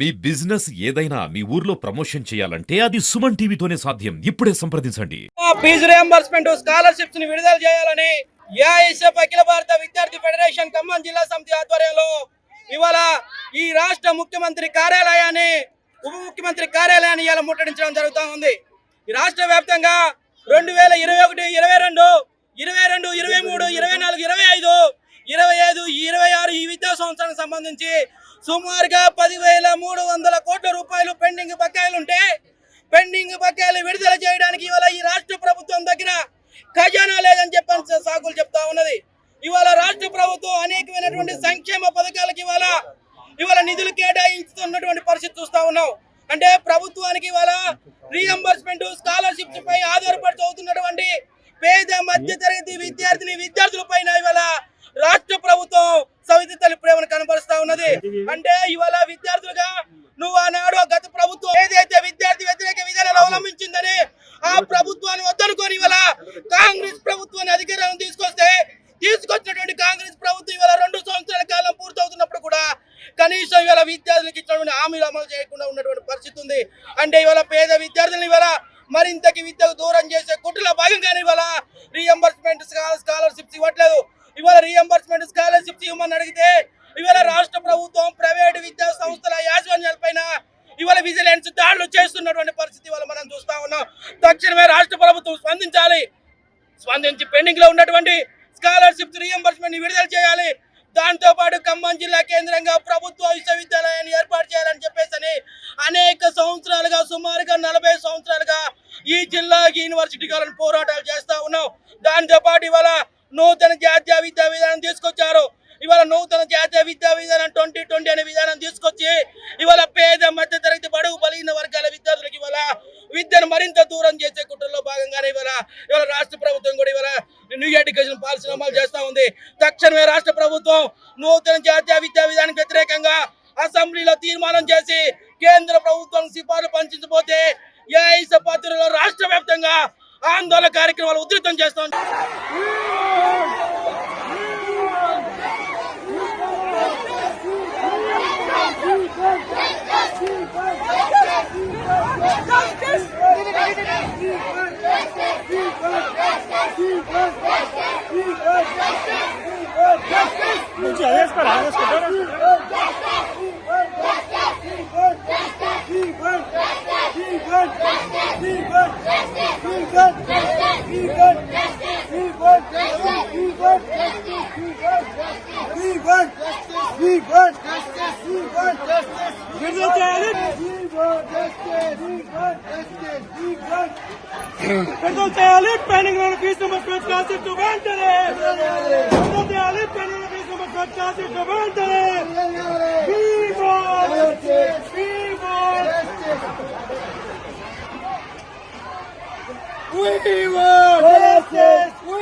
మీ business ఏదైనా మీ ఊర్లో promotion చేయాలంటే అది సుమన్ టీవీతోనే సాధ్యం. ఇప్పుడే సంప్రదించండి. ఫీజు రియంబర్స్మెంట్ స్కాలర్షిప్స్ ని విడుదల చేయాలని ఏఐఎస్ఎఫ్ అఖిల భారత విద్యార్థి ఫెడరేషన్ ఖమ్మం జిల్లా సమితి ఆధ్వర్యంలో ఇవాళ ఈ రాష్ట్ర ముఖ్యమంత్రి కార్యాలయాన్ని ఉప ముఖ్యమంత్రి కార్యాలయాన్ని ఇవాళ ముట్టడించడం జరుగుతూ ఉంది. ఈ రాష్ట్ర వ్యాప్తంగా 2021, 22, 22, 23, 24, 25, 25, 26 ఈ విద్యా సంవత్సరానికి సంబంధించి సుమారుగా 10,300 కోట్ల రూపాయలు పెండింగ్ బకాయిలుంటే పెండింగ్ బకాయిలు విడుదల చేయడానికి ఇవాళ ఈ రాష్ట్ర ప్రభుత్వం దగ్గర ఖజానా లేదని చెప్పని సాకులు చెప్తా ఉన్నది. ఇవాళ రాష్ట్ర ప్రభుత్వం అనేకమైనటువంటి సంక్షేమ పథకాలకు ఇవాళ నిధులు కేటాయించుతున్నటువంటి పరిస్థితి చూస్తా ఉన్నాం. అంటే ప్రభుత్వానికి ఇవాళ రీఎంబర్స్మెంట్ స్కాలర్షిప్స్ పై ఆధారపడి చదువుతున్నటువంటి పేద మధ్య తరగతి విద్యార్థుల పైన ఇవాళ రాష్ట్ర ప్రభుత్వం సవితి తల్లి ప్రేమను కనబరుస్తా ఉన్నది. అంటే ఇవాళ విద్యార్థులుగా నువ్వు ఆనాడు గత ప్రభుత్వం ఏదైతే విద్యార్థి వ్యతిరేక విధానాలు అవలంబించిందని ఆ ప్రభుత్వాన్ని వద్దనుకొని ఇవాళ కాంగ్రెస్ ప్రభుత్వాన్ని అధికారం తీసుకొచ్చినటువంటి కాంగ్రెస్ ప్రభుత్వం ఇవాళ 2 సంవత్సరాల కాలం పూర్తవుతున్నప్పుడు కూడా కనీసం ఇవాళ విద్యార్థులకు ఇచ్చినటువంటి హామీలు అమలు చేయకుండా ఉన్నటువంటి పరిస్థితి ఉంది. అంటే ఇవాళ పేద విద్యార్థులను ఇవాళ మరింతకి విద్యకు దూరం చేసే కుట్రలో భాగంగానే ఇవాళ రీఎంబర్స్మెంట్ స్కాలర్షిప్స్ ఇవ్వట్లేదు. ఇవాళ రీఎంబర్స్మెంట్ స్కాలర్షిప్స్ ఇవ్వమని అడిగితే ఇవాళ రాష్ట్ర ప్రభుత్వం ప్రైవేటు విద్యా సంస్థల యాజమాన్యాలపైన ఇవాళ విజిలెన్స్ దాడులు చేస్తున్నటువంటి పరిస్థితి ఇవాళ మనం చూస్తా ఉన్నాం. తక్షణమే రాష్ట్ర ప్రభుత్వం స్పందించి పెండింగ్ లో ఉన్నటువంటి స్కాలర్షిప్స్ రీఎంబర్స్మెంట్ విడుదల చేయాలి. దాంతో పాటు ఖమ్మం జిల్లా కేంద్రంగా ప్రభుత్వ విశ్వవిద్యాలయాన్ని ఏర్పాటు చేయాలని చెప్పేసి అనేక సంవత్సరాలుగా సుమారుగా 40 సంవత్సరాలుగా ఈ జిల్లా యూనివర్సిటీ కాలను పోరాటాలు చేస్తా ఉన్నాం. దాంతో పాటు ఇవాళ నూతన జాతీయ విద్యా విధానం తీసుకొచ్చారు. ఇవాళ నూతన జాతీయ విద్యా విధానం 2020 అనే విధానం తీసుకొచ్చి ఇవాళ పేద మధ్య తరగతి బడుగు బలహీన వర్గాల విద్యార్థులకు ఇవాళ విద్యను మరింత దూరం చేసే కుట్రలో భాగంగానే ఇవాళ రాష్ట్ర ప్రభుత్వం కూడా ఇవాళ న్యూ ఎడ్యుకేషన్ పాలసీ అమలు చేస్తా ఉంది. తక్షణమే రాష్ట్ర ప్రభుత్వం నూతన జాతీయ విద్యా విధానానికి వ్యతిరేకంగా అసెంబ్లీలో తీర్మానం చేసి కేంద్ర ప్రభుత్వం సిఫార్సు పంచకపోతే ఏఐఎస్ఎఫ్ ఆధ్వర్యంలో రాష్ట్ర వ్యాప్తంగా ఆందోళన కార్యక్రమాలు ఉధృతం చేస్తాం. పెండింగ్ ఫీజు రియంబర్స్మెంట్ స్కాలర్షిప్ వెంటనే పెండింగ్ ఫీజు రియంబర్స్మెంట్ స్కాలర్షిప్ వెంటనే We want justice!